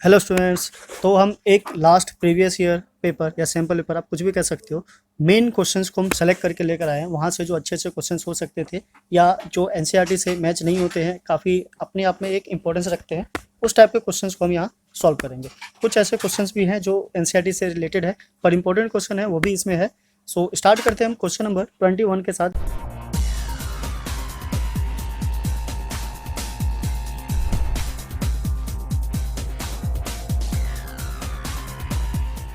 Hello students. तो हम एक लास्ट प्रीवियस ईयर पेपर या सैम्पल पेपर, आप कुछ भी कह सकते हो, मेन क्वेश्चंस को हम सेलेक्ट करके लेकर आए हैं। वहाँ से जो अच्छे अच्छे क्वेश्चंस हो सकते थे या जो एनसीईआरटी से मैच नहीं होते हैं, काफ़ी अपने आप में एक इंपॉर्टेंस रखते हैं, उस टाइप के क्वेश्चंस को हम यहाँ सॉल्व करेंगे। कुछ ऐसे क्वेश्चंस भी हैं जो एनसीईआरटी से रिलेटेड है पर इंपॉर्टेंट क्वेश्चन है, वो भी इसमें है। सो स्टार्ट करते हैं हम क्वेश्चन नंबर 21 के साथ।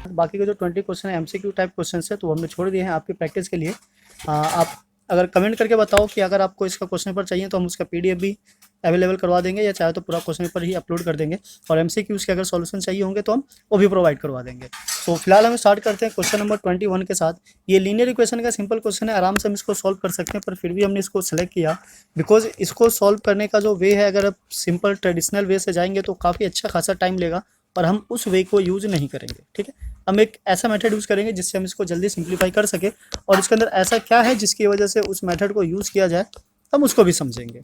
बाकी के जो 20 क्वेश्चन है एमसीक्यू टाइप क्वेश्चन है, तो हमने छोड़ दिए हैं आपकी प्रैक्टिस के लिए। आप अगर कमेंट करके बताओ कि अगर आपको इसका क्वेश्चन पेपर चाहिए तो हम उसका पीडीएफ भी अवेलेबल करवा देंगे, या चाहे तो पूरा क्वेश्चन पेपर ही अपलोड कर देंगे। और एमसीक्यूज़ के अगर सॉल्यूशन चाहिए होंगे तो हम वो भी प्रोवाइड करवा देंगे। तो फिलहाल हम स्टार्ट करते हैं क्वेश्चन नंबर 21 के साथ। ये लीनियर इक्वेशन का सिंपल क्वेश्चन है, आराम से हम इसको सॉल्व कर सकते हैं, पर फिर भी हमने इसको सेलेक्ट किया बिकॉज इसको सॉल्व करने का जो वे है, अगर आप सिंपल ट्रेडिशनल वे से जाएंगे तो काफ़ी अच्छा खासा टाइम लेगा, और हम उस वे को यूज़ नहीं करेंगे। ठीक है, हम एक ऐसा मेथड यूज़ करेंगे जिससे हम इसको जल्दी सिंप्लीफाई कर सके, और इसके अंदर ऐसा क्या है जिसकी वजह से उस मेथड को यूज़ किया जाए, हम उसको भी समझेंगे।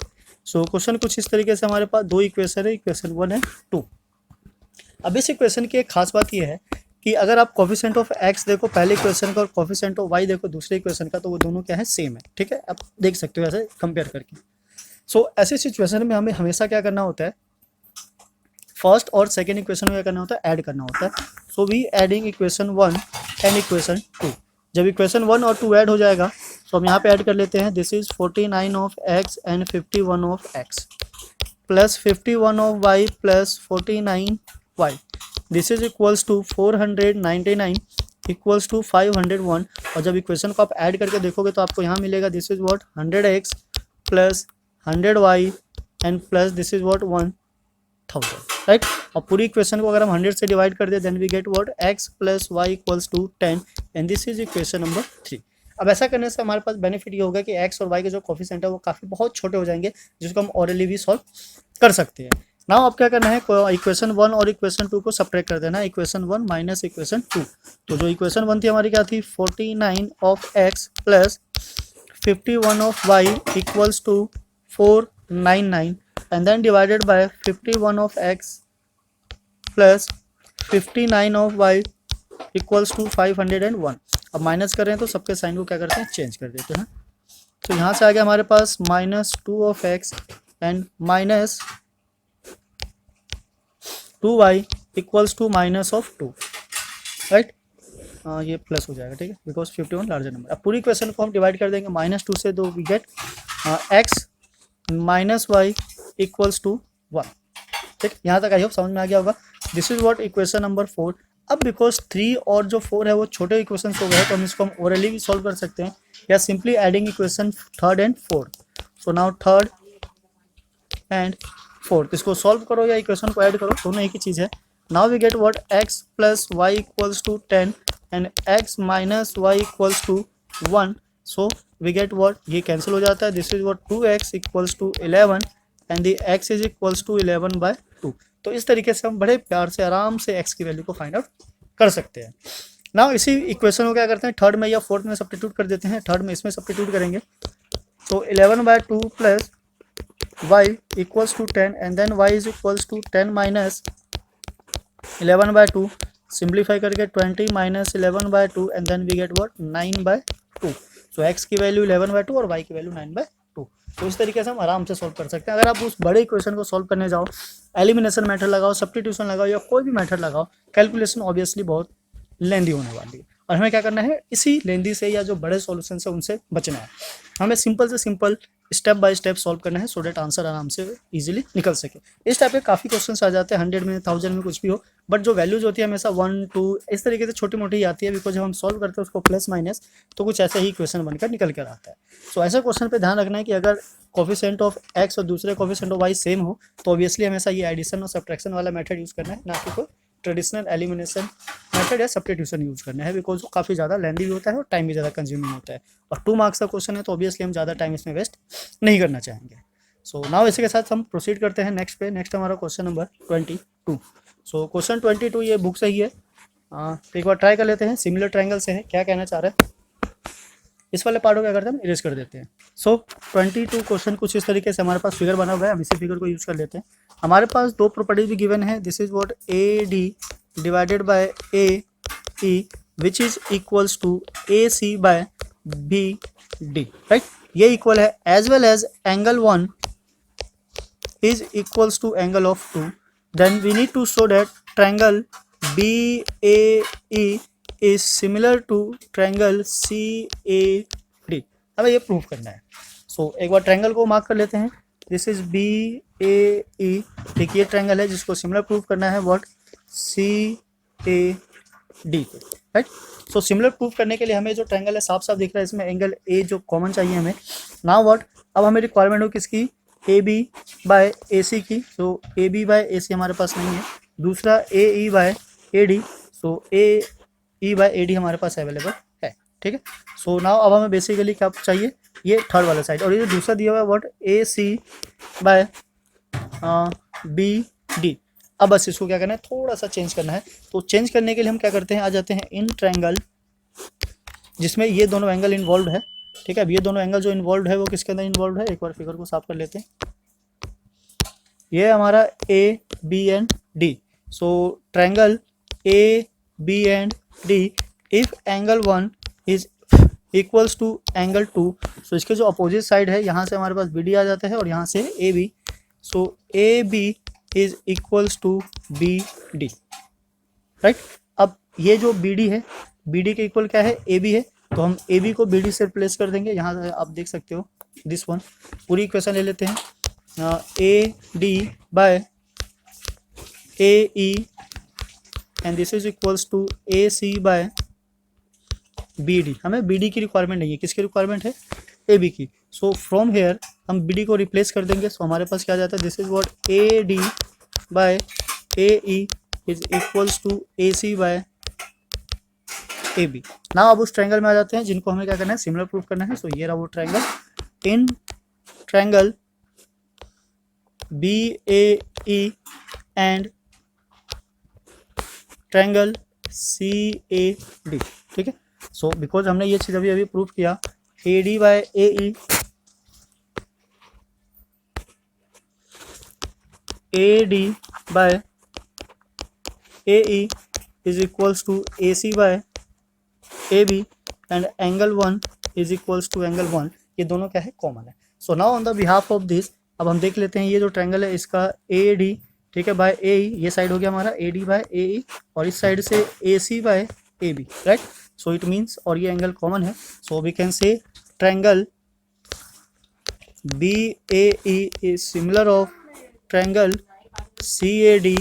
सो क्वेश्चन कुछ इस तरीके से, हमारे पास दो इक्वेशन है, इक्वेशन 1 है 2। अब इस इक्वेशन की एक खास बात यह है कि अगर आप कोफिशिएंट ऑफ एक्स देखो पहले इक्वेशन का और कोफिशिएंट ऑफ वाई देखो दूसरे इक्वेशन का, तो वो दोनों क्या है, सेम है। ठीक है, आप देख सकते हो ऐसे कंपेयर करके। सो ऐसी सिचुएशन में हमें हमेशा क्या करना होता है, फर्स्ट और सेकेंड इक्वेशन में क्या करना होता है, ऐड करना होता है। So we adding equation 1 and equation 2। जब इक्वेशन 1 और 2 ऐड हो जाएगा तो हम यहाँ पे ऐड कर लेते हैं, this is 49 of x and 51 of x plus 51 of y plus 49 y, this is equals to 499 equals to 501। और जब इक्वेशन को आप ऐड करके देखोगे तो आपको यहाँ मिलेगा, this is what 100x plus 100y and plus this is what 1000, right. और पूरी इक्वेशन को अगर हम 100 से डिवाइड कर दे, then we get what x plus Y equals to 10 and this is equation number 3। अब ऐसा करने से हमारे पास बेनिफिट ये होगा कि x और y के जो कोफिशिएंट है वो काफ़ी बहुत छोटे हो जाएंगे, जिसको हम ऑरली भी सॉल्व कर सकते हैं। नाउ अब क्या करना है, इक्वेशन 1 और इक्वेशन 2 को सब्ट्रैक्ट कर देना, इक्वेशन 1 माइनस इक्वेशन 2। तो जो इक्वेशन 1 थी हमारी क्या थी, 49 of x plus 51 of y equals to 499 and then divided by 51 of x plus 59 of y equals to 501। अब माइनस कर रहे हैं तो सबके साइन को क्या करते हैं, चेंज कर देते हैं। तो यहाँ से आ गया हमारे पास -2 of x and minus 2y equals to minus of 2, right. ये प्लस हो जाएगा, ठीक है, बिकॉज 51 लार्जर नंबर। अब पूरी क्वेश्चन को हम डिवाइड कर देंगे -2 से, तो we get x minus y equals to 1। ठीक, यहाँ तक आई होप समझ में आ गया होगा। This is what equation number 4। अब बिकॉज 3 और जो 4 है वो छोटे इक्वेशन हो गए, तो हम इसको हम ओरली भी सॉल्व कर सकते हैं, या simply adding equation 3rd and 4th। So now 3rd and 4th, इसको सॉल्व करो या इक्वेशन को ऐड करो, दोनों एक ही चीज़ है। Now we get what x plus Y equals to 10 and x minus y equals to 1। So we get what, ये कैंसिल हो जाता है, this is what 2x equals to 11 and the x is equals to 11/2। तो इस तरीके से हम बड़े प्यार से आराम से x की वैल्यू को फाइंड आउट कर सकते हैं। नाउ इसी इक्वेशन को क्या करते हैं, 3rd में या 4th में सब्स्टिट्यूट कर देते हैं। 3rd में इसमें सब्स्टिट्यूट करेंगे, तो 11/2 plus y equals to 10 and then y is equals to 10 minus 11/2, simplify करके 20 minus 11/2 and then we get what 9/2। So x की वैल्यू 11/2 और y की वैल्यू 9/2। तो इस तरीके से हम आराम से सॉल्व कर सकते हैं। अगर आप उस बड़े इक्वेशन को सॉल्व करने जाओ, एलिमिनेशन मेथड लगाओ, सब्स्टिट्यूशन लगाओ, या कोई भी मेथड लगाओ, कैलकुलेशन ऑब्वियसली बहुत लेंदी होने वाली है, और हमें क्या करना है, इसी लेंदी से या जो बड़े सॉल्यूशन है उनसे बचना है। हमें सिंपल से simple step by step solve करना है, सो डेट आंसर आराम से इजीली निकल सके। इस टाइप के काफ़ी क्वेश्चन आ जाते हैं, 100 में 1000 में कुछ भी हो, बट जो वैल्यूज होती है हमेशा 1 2 इस तरीके से छोटी मोटी ही आती है, बिकॉज जब हम सॉल्व करते हैं उसको प्लस माइनस, तो कुछ ऐसा ही क्वेश्चन बनकर निकल कर आता है। सो ऐसे क्वेश्चन पे ध्यान रखना है कि अगर कोफिशिएंट ऑफ एक्स और दूसरे कोफिशिएंट ऑफ वाई सेम हो, तो ऑब्वियसली हमेशा ये एडिशन और सब्ट्रैक्शन वाला मेथड यूज़ करना है, ना कि कोई ट्रेडिशनल एलिमिनेशन मेथड या सब्स्टिट्यूशन यूज करना है, बिकॉज वो काफ़ी ज़्यादा लेंदी भी होता है और टाइम भी ज़्यादा कंज्यूमिंग होता है, और 2 मार्क्स का क्वेश्चन है, तो ऑब्वियसली हम ज़्यादा टाइम इसमें वेस्ट नहीं करना चाहेंगे। सो नाउ इसी के साथ हम प्रोसीड करते हैं नेक्स्ट पे। नेक्स्ट हमारा क्वेश्चन नंबर 22। सो क्वेश्चन 22 ये बुक से ही है, तो एक बार ट्राई कर लेते हैं। सिमिलर ट्रायंगल से है, क्या कहना चाह रहे हैं, इस वाले पार्ट को क्या करते हैं, हम इरेज कर देते हैं। सो 22 क्वेश्चन कुछ इस तरीके से हमारे पास फिगर बना हुआ है, हम इसी फिगर को यूज़ कर लेते हैं। हमारे पास दो प्रॉपर्टीज भी गिवन है, this is what A D divided by A E which is equals to A C by B D, right. ये इक्वल है as well as angle 1 is equals to angle of 2, then we need to show that triangle B A E is similar to triangle C A D. हमें ये prove करना है। सो एक बार triangle को mark कर लेते हैं, दिस इज बी ए ई, एक ये ट्रायंगल है जिसको सिमिलर प्रूव करना है व्हाट सी ए डी को, राइट। सो सिमिलर प्रूव करने के लिए हमें जो ट्रायंगल है साफ साफ दिख रहा है, इसमें एंगल ए जो कॉमन चाहिए हमें। नाउ व्हाट, अब हमें रिक्वायरमेंट हो किसकी, ए बी बाय ए सी की। सो ए बी बाय ए सी हमारे पास नहीं है, दूसरा A E by A D, so A E by A D हमारे पास अवेलेबल है, ठीक है। सो नाउ अब हमें बेसिकली क्या चाहिए, ये थर्ड वाला साइड, और ये दूसरा दिया हुआ है what A C by B D. अब बस इसको क्या करना है, थोड़ा सा चेंज करना है। तो चेंज करने के लिए हम क्या करते हैं, आ जाते हैं इन ट्रायंगल जिसमें ये दोनों एंगल इन्वॉल्व है, ठीक है। अब ये दोनों एंगल जो इन्वॉल्व है वो किसके अंदर इन्वॉल्व है, एक बार फिगर को साफ कर लेते हैं। ये हमारा A B and D, so triangle A B and D if angle 1 is equals to angle 2, so इसके जो अपोजिट साइड है यहाँ से हमारे पास बी डी आ जाता है और यहाँ से A B, so A B is equals to B D, right. अब ये जो बी डी है, बी डी के इक्वल क्या है, ए बी है, तो हम ए बी को बी डी से रिप्लेस कर देंगे। यहाँ से आप देख सकते हो दिस वन, पूरी इक्वेशन ले लेते हैं, A D by A E and this is equals to A C by B D. हमें बी डी की रिक्वायरमेंट नहीं है, किसकी रिक्वायरमेंट है, ए बी की। सो फ्रॉम हेयर हम बी डी को रिप्लेस कर देंगे, सो हमारे पास क्या जाता है, this is what A D by A E is equals to A C by A B. ना अब उस ट्रायंगल में आ जाते हैं जिनको हमें क्या करना है, सिमिलर प्रूफ करना है। सो ये रहा वो triangle, in triangle B A E and triangle C A D, ठीक है। सो बिकॉज हमने ये चीज़ अभी प्रूफ किया, A D by A E, A D by A E is equals to A C by A B and angle 1 is equals to angle 1, ये दोनों क्या है, कॉमन है। So now on the behalf of this, अब हम देख लेते हैं ये जो ट्रायंगल है इसका ए डी, ठीक है, बाय ए ई, ये साइड हो गया हमारा ए डी बाय ए ई, और इस साइड से A C by A B, right. So it means, और ये एंगल कॉमन है, so we can say triangle B A E is similar of triangle C A D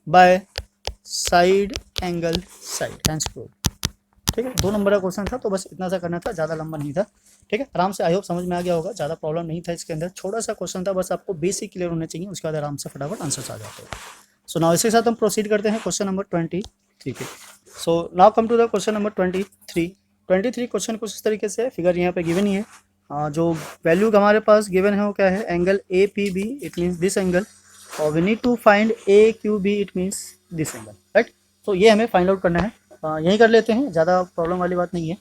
by side angle side, hence proved, ठीक है। 2 number का question था, तो बस इतना सा करना था, ज़्यादा लंबा नहीं था, ठीक है। आराम से, आई होप समझ में आ गया होगा, ज़्यादा प्रॉब्लम नहीं था इसके अंदर, छोटा सा क्वेश्चन था, बस आपको बेसिक क्लियर होने चाहिए, उसके बाद आराम से फटाफट आंसर्स आ जाते हैं। सो नाउ इसके साथ हम प्रोसीड करते हैं क्वेश्चन नंबर 23 पे। So now come to the question number 23 question कुछ इस तरीके से है, फिगर यहाँ पे गिवन ही है। जो वैल्यू हमारे पास गिवन है वो क्या है, angle A P B, it means this angle, और we need to find A Q B, it means this angle, right. तो ये हमें फाइंड आउट करना है, यही कर लेते हैं, ज़्यादा प्रॉब्लम वाली बात नहीं है।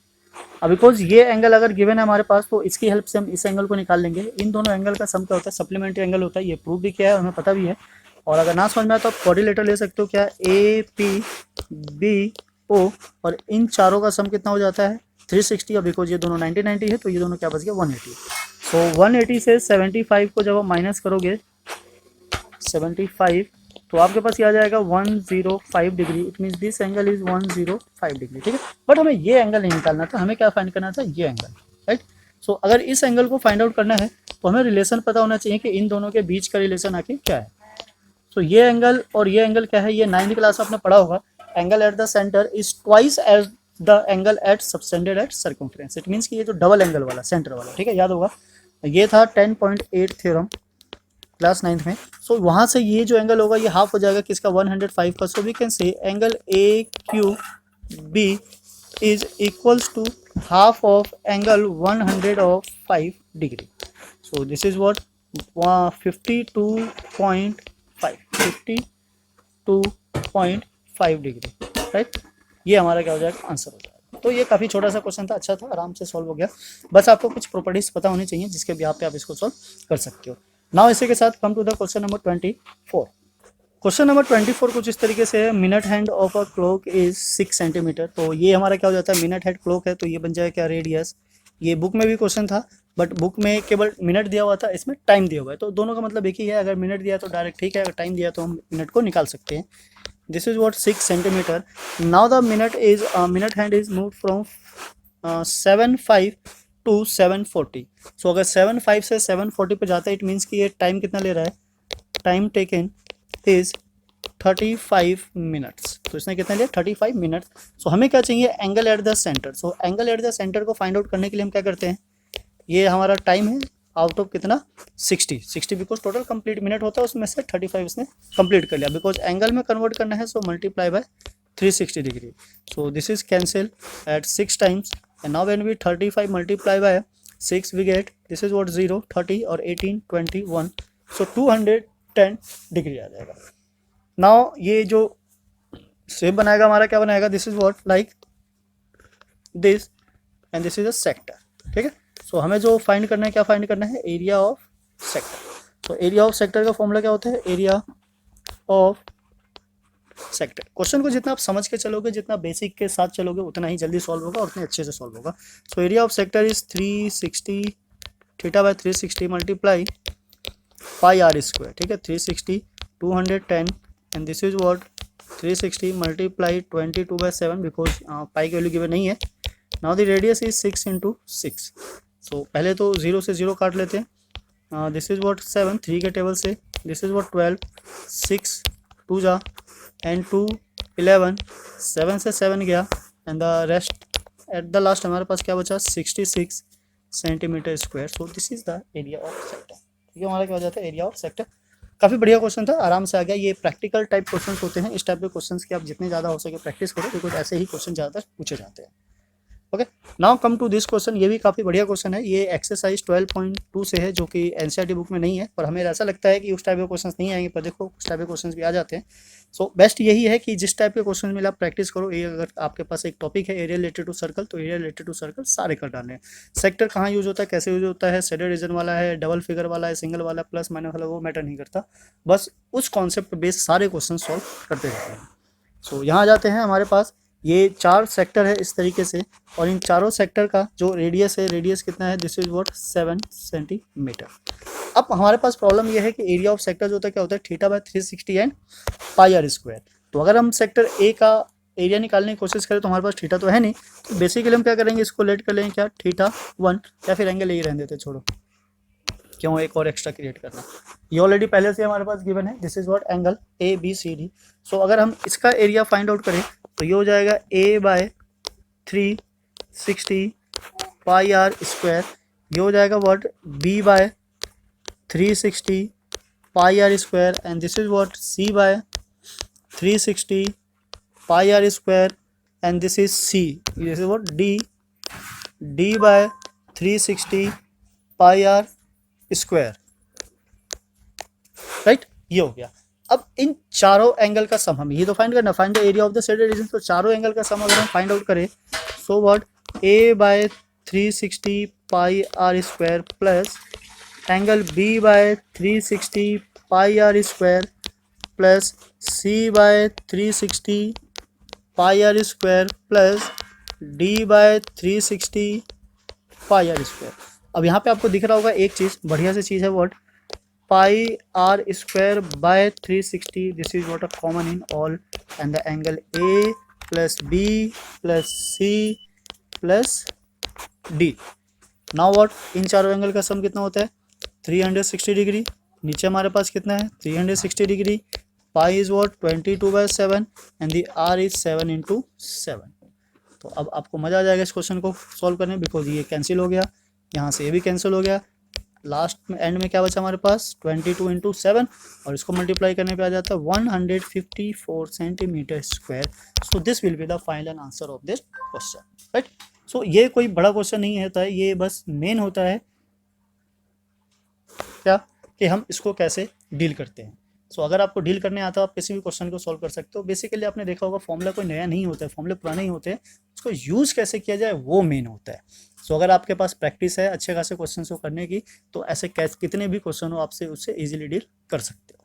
अब बिकॉज ये एंगल अगर गिवन है हमारे पास, तो इसकी हेल्प से हम इस एंगल को निकाल लेंगे। इन दोनों एंगल का सम क्या होता है, सप्लीमेंट्री एंगल होता है, ये प्रूव भी किया है, हमें पता भी है। और अगर ना समझ में आए तो आप कोऑर्डिनेटर ले सकते हो, क्या, ए पी बी ओ, और इन चारों का सम कितना हो जाता है 360। अब बिकॉज ये दोनों 90-90 है, तो ये दोनों क्या बच गया 180। सो 180 से 75 को जब आप माइनस करोगे 75, तो आपके पास क्या आ जाएगा 105 degree, it means this angle is 105 degree, ठीक है। बट हमें ये एंगल नहीं निकालना था, हमें क्या फाइंड करना था, ये एंगल, राइट। सो अगर इस एंगल को फाइंड आउट करना है तो हमें रिलेशन पता होना चाहिए कि इन दोनों के बीच का रिलेशन आखिर क्या है। तो ये एंगल और ये एंगल क्या है, ये 9th क्लास में आपने पढ़ा होगा, angle at the centre is twice as the angle at subtended at circumference, it means कि ये जो डबल एंगल वाला सेंटर वाला, ठीक है, याद होगा, ये था 10.8 थ्योरम क्लास 9th में। सो वहाँ से ये जो एंगल होगा ये हाफ हो जाएगा किसका, 105 का। So we can say angle A Q B is equals to half of angle 105 degree. So this is what 52.5 degree, right. ये हमारा क्या हो जाएगा, आंसर हो जाएगा। तो ये काफ़ी छोटा सा क्वेश्चन था, अच्छा था, आराम से सॉल्व हो गया। बस आपको कुछ प्रॉपर्टीज पता होनी चाहिए जिसके भी आप इसको सॉल्व कर सकते हो। नाउ इसी के साथ come to the question number 24। Question number 24 कुछ इस तरीके से है, minute hand of a clock is 6 centimetre. तो ये हमारा क्या हो जाता है, मिनट हैंड क्लॉक है तो ये बन जाएगा क्या, रेडियस। ये बुक में भी क्वेश्चन था बट बुक में केवल मिनट दिया हुआ था, इसमें टाइम दिया हुआ है, तो दोनों का मतलब एक ही है। अगर मिनट दिया तो डायरेक्ट ठीक है, अगर टाइम दिया तो हम मिनट को निकाल सकते हैं। This is what 6 centimetre. Now the minute hand is move from 7:5 to 7:40। सो अगर 7:5 से 7:40 पे जाता है, इट मीन्स कि ये टाइम कितना ले रहा है, टाइम टेकन इज 35 मिनट्स। तो इसने कितना लिया, 35 मिनट्स। सो हमें क्या चाहिए, angle at the centre. So angle at the centre को फाइंड आउट करने के लिए हम क्या करते हैं, ये हमारा टाइम है आउट ऑफ कितना, 60 बिकॉज टोटल कंप्लीट मिनट होता है, उसमें से 35 इसने कंप्लीट कर लिया। बिकॉज एंगल में कन्वर्ट करना है so multiply by 360 degree. So this is cancel at 6 times and now when we 35 multiply by 6 we get this is what 0 30 और 18 21, सो 210 डिग्री आ जाएगा। नाउ ये जो शेप बनाएगा हमारा क्या बनाएगा, this is what like this and this is a sector. ठीक है, सो हमें जो फाइंड करना है, क्या फाइंड करना है, एरिया ऑफ सेक्टर। तो एरिया ऑफ सेक्टर का फॉर्मूला क्या होता है, एरिया ऑफ सेक्टर। क्वेश्चन को जितना आप समझ के चलोगे, जितना बेसिक के साथ चलोगे, उतना ही जल्दी सॉल्व होगा और उतने अच्छे से सॉल्व होगा। So area of sector is 360 theta by 360 multiply pi are square. ठीक है, 360 210 and this is what 360 multiply 22/7 because pi की वैल्यू गिवन नहीं है। Now the radius is 6 × 6। So पहले तो 0 से 0 काट लेते हैं। दिस इज व्हाट 7 3 के टेबल से, दिस इज व्हाट 12 6 2 जा एंड 2 11 7 से 7 गया and the rest at the last हमारे पास क्या बचा, 66 centimetre square. So this is the area of sector. ठीक है, हमारा क्या हो जाता है, एरिया ऑफ सेक्टर। काफ़ी बढ़िया क्वेश्चन था, आराम से आ गया। ये प्रैक्टिकल टाइप क्वेश्चन होते हैं, इस टाइप के क्वेश्चन की आप जितने ज़्यादा हो सके प्रैक्टिस करो, बिकॉज ऐसे ही क्वेश्चन ज़्यादातर पूछे जाते हैं। Okay, now come to this question. ये भी काफ़ी बढ़िया क्वेश्चन है, ये एक्सरसाइज 12.2 से है, जो कि एनसीईआरटी बुक में नहीं है, पर हमें ऐसा लगता है कि उस टाइप के क्वेश्चंस नहीं आएंगे, पर देखो उस टाइप के क्वेश्चंस भी आ जाते हैं। सो बेस्ट यही है कि जिस टाइप के क्वेश्चन मिले आप प्रैक्टिस करो। ये अगर आपके पास एक टॉपिक है एरिया रिलेटेड टू सर्कल, तो एरिया रिलेटेड टू सर्कल सारे कर डालने हैं। सेक्टर कहाँ यूज होता है, कैसे यूज होता है, शेडेड रीजन वाला है, डबल फिगर वाला है, सिंगल वाला, प्लस माइनस वाला, वो मैटर नहीं करता। बस उस कॉन्सेप्ट बेस्ड सारे क्वेश्चन सॉल्व करते रहते हैं। सो यहाँ जाते हैं, हमारे पास ये 4 सेक्टर है इस तरीके से, और इन चारों सेक्टर का जो रेडियस है, रेडियस कितना है, दिस इज व्हाट 7 सेंटीमीटर। अब हमारे पास प्रॉब्लम ये है कि एरिया ऑफ सेक्टर जो होता है क्या होता है, theta by 360 and pi are square. तो अगर हम सेक्टर ए का एरिया निकालने की कोशिश करें तो हमारे पास थीटा तो है नहीं, तो बेसिकली हम क्या करेंगे, इसको लेट कर लेंगे क्या, थीटा 1, या फिर एंगल यही रहने देते, छोड़ो क्यों एक और एक्स्ट्रा क्रिएट करना। ये ऑलरेडी पहले से हमारे पास गिवन है, this is what angle A B C D. So अगर हम इसका एरिया फाइंड आउट करें तो ये हो जाएगा a by 360 pi are square, ये हो जाएगा what b by 360 pi are square and this is what c by 360 pi are square and this is c, this is what d by 360 pi are square. Right, ये हो गया। अब इन चारों angle का सम हमें ये तो फाइंड करना, find the area of the shaded region. तो चारों एंगल का सम अगर हम फाइंड आउट करें, so what a by 360 pi are square plus angle b by 360 pi are square plus c by 360 pi are square plus d by 360 pi are square. अब यहाँ पे आपको दिख रहा होगा एक चीज़, बढ़िया सी चीज़ है, what pi are square by 360, this is what a common in all and the angle A plus B plus C plus D. Now what, इन चारों एंगल का सम कितना होता है, 360 डिग्री। नीचे हमारे पास कितना है, 360 degree. Pi is what 22/7 and the r is 7 × 7। तो अब आपको मज़ा आ जाएगा इस क्वेश्चन को सॉल्व करने, बिकॉज ये कैंसिल हो गया, यहाँ से ये भी कैंसिल हो गया। लास्ट में एंड में क्या बचा हमारे पास, 22 × 7, और इसको मल्टीप्लाई करने पे आ जाता है 154 centimetre square. So this will be the final answer of this question. Right, so ये कोई बड़ा क्वेश्चन नहीं होता है, ये बस मेन होता है क्या, कि हम इसको कैसे डील करते हैं। सो अगर आपको डील करने आता है, आप किसी भी क्वेश्चन को सॉल्व कर सकते हो। बेसिकली आपने देखा होगा फॉर्मूला कोई नया नहीं होता है, फॉर्मूले पुराने ही होते हैं, उसको यूज़ कैसे किया जाए वो मेन होता है। सो अगर आपके पास प्रैक्टिस है अच्छे खासे क्वेश्चन को करने की, तो ऐसे कैच कितने भी क्वेश्चन हो आपसे उससे इजीली डील कर सकते हो।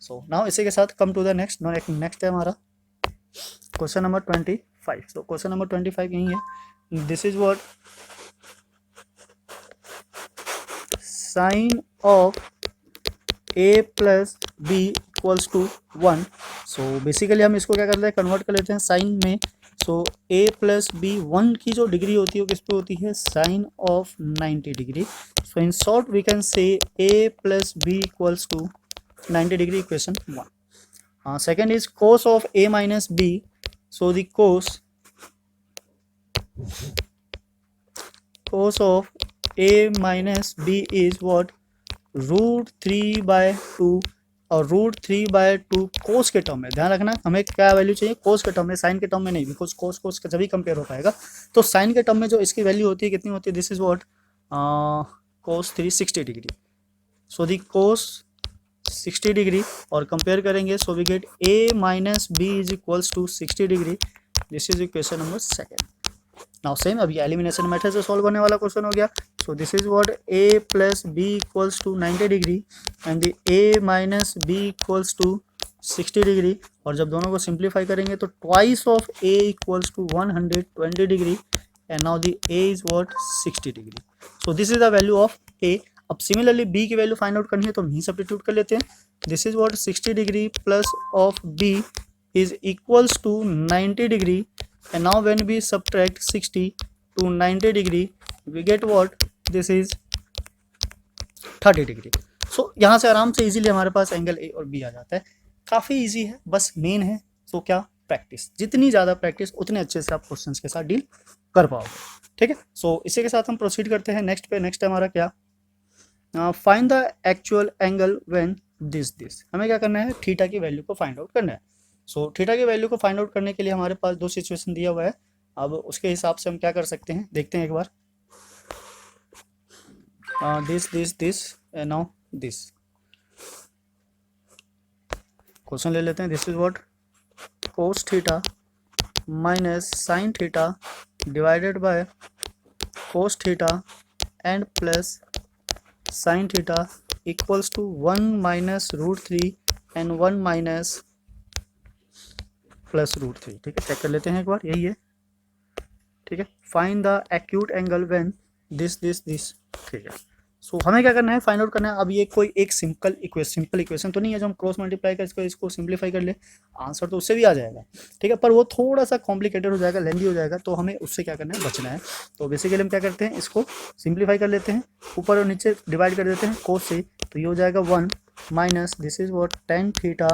सो नाउ इसी के साथ come to the next next है हमारा क्वेश्चन नंबर 25। तो क्वेश्चन नंबर 25 यही है, this is what sine of a plus B equals to 1। So basically हम इसको क्या करते हैं, कन्वर्ट कर लेते हैं साइन में। सो a प्लस बी 1 की जो डिग्री होती है वो किस पे होती है, sine of 90 degree. So in short we can say a plus B equals to 90 degree, equation 1। Second is cos of a minus B. So the cos of a minus B is what, √3/2 और √3/2 कोस के term में। ध्यान रखना हमें क्या value चाहिए, कोस के term में, साइन के टर्म में नहीं, बिकॉज कोस कोस का जब ही कंपेयर हो पाएगा। तो साइन के टर्म में जो इसकी वैल्यू होती है कितनी होती है, this is what cos 360 degree. So the cos 60 degree और कंपेयर करेंगे, so we get a minus B is equals to 60 degree. This is equation number second. Now same अभी एलिमिनेशन मेथड से सॉल्व करने वाला क्वेश्चन हो गया। So this is what a plus B equals to 90 degree and the a minus B equals to 60 degree. और जब दोनों को सिंप्लीफाई करेंगे तो twice of a equals to 120 degree and now the a is what 60 degree. So this is the value of a। अब similarly b की value find out करनी है तो हम ही सब्स्टिट्यूट कर लेते हैं। This is what 60 degree plus of b is equals to 90 degree and now when we subtract 60 to 90 degree we get what, this is 30 degree. So यहाँ से आराम से इजीली हमारे पास एंगल ए और बी आ जाता है। काफ़ी इजी है, बस मेन है तो क्या, प्रैक्टिस। जितनी ज़्यादा प्रैक्टिस उतने अच्छे से आप क्वेश्चंस के साथ डील कर पाओगे, ठीक है। सो इसी के साथ हम प्रोसीड करते हैं नेक्स्ट पे। नेक्स्ट है हमारा क्या, find the actual angle when this. हमें क्या करना है, थीटा की वैल्यू को फाइंड आउट करना है। सो थीटा की वैल्यू को फाइंड आउट करने के लिए हमारे पास दो सिचुएशन दिया हुआ है। अब उसके हिसाब से हम क्या कर सकते हैं, देखते हैं एक बार। This and now this question ले लेते हैं। This is what cos theta minus sine theta divided by cos theta and plus sine theta equals to 1 minus √3 and 1 minus plus √3। ठीक है, चेक कर लेते हैं एक बार, यही है, ठीक है। Find the acute angle when this. ठीक है, सो हमें क्या करना है, फाइंड आउट करना है। अब ये कोई एक सिंपल इक्वेशन तो नहीं है जो हम क्रॉस मल्टीप्लाई कर इसको सिंप्लीफाई कर ले, आंसर तो उससे भी आ जाएगा, ठीक है। पर वो थोड़ा सा कॉम्प्लिकेटेड हो जाएगा, लेंदी हो जाएगा, तो हमें उससे क्या करना है, बचना है। तो बेसिकली हम क्या करते हैं, इसको सिंप्लीफाई कर लेते हैं, ऊपर और नीचे डिवाइड कर देते हैं कोस से, तो ये हो जाएगा 1 minus this is what tan theta,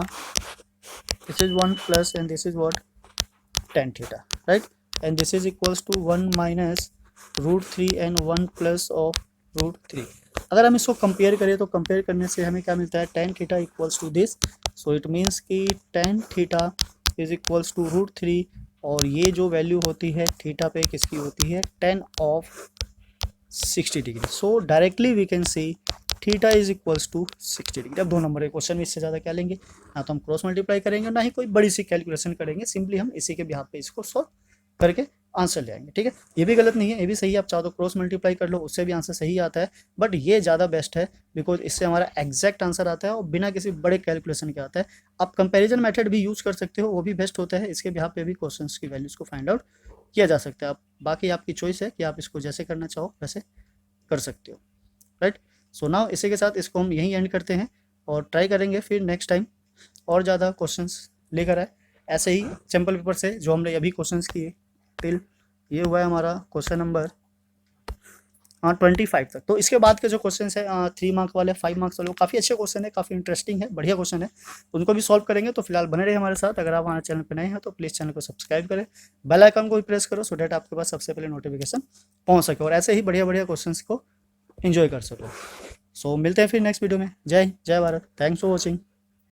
this is 1 plus and this is what tan theta, right? And this is equals to 1 minus √3 and 1 plus of √3। अगर हम इसको कंपेयर करें तो कंपेयर करने से हमें क्या मिलता है, tan theta equals to this. So it means कि tan theta is equals to √3 और ये जो वैल्यू होती है थीटा पे किसकी होती है, tan ऑफ 60 degree. So directly we can see theta is equals to 60 degree. अब 2 नंबर के क्वेश्चन में इससे ज़्यादा क्या लेंगे, ना तो हम क्रॉस मल्टीप्लाई करेंगे ना ही कोई बड़ी सी कैलकुलेशन करेंगे, सिंपली हम इसी के बिहाफ पे इसको सॉल्व करके आंसर ले आएंगे, ठीक है। ये भी गलत नहीं है, ये भी सही है, आप चाहो तो क्रॉस मल्टीप्लाई कर लो, उससे भी आंसर सही आता है, बट ये ज़्यादा बेस्ट है बिकॉज इससे हमारा एग्जैक्ट आंसर आता है और बिना किसी बड़े कैलकुलेशन के आता है। आप कंपेरिजन मेथड भी यूज़ कर सकते हो, वो भी बेस्ट होता है, इसके बिहाफ पे भी क्वेश्चन की वैल्यूज़ को फाइंड आउट किया जा सकता है। आप बाकी आपकी चॉइस है कि आप इसको जैसे करना चाहो वैसे कर सकते हो, राइट। सो नाउ इसी के साथ इसको हम यहीं एंड करते हैं और ट्राई करेंगे फिर नेक्स्ट टाइम और ज़्यादा क्वेश्चंस लेकर आए ऐसे ही सैम्पल पेपर से जो हमने अभी क्वेश्चंस किए टिल ये हुआ है हमारा क्वेश्चन नंबर 25 तक। तो इसके बाद के जो क्वेश्चन है 3 मार्क्स वाले 5 मार्क्स वाले, वो काफ़ी अच्छे क्वेश्चन है, काफ़ी इंटरेस्टिंग है, बढ़िया क्वेश्चन है, उनको भी सॉल्व करेंगे। तो फिलहाल बने रहे हमारे साथ। अगर आप हमारे चैनल पर नए हैं तो प्लीज़ चैनल को सब्सक्राइब करें, बेल आइकन को भी प्रेस करो सो डैट आपके पास सबसे पहले नोटिफिकेशन पहुँच सके और ऐसे ही बढ़िया बढ़िया क्वेश्चन को एंजॉय कर सको। सो मिलते हैं फिर नेक्स्ट वीडियो में। जय हिंद, जय भारत, थैंक्स फॉर वॉचिंग।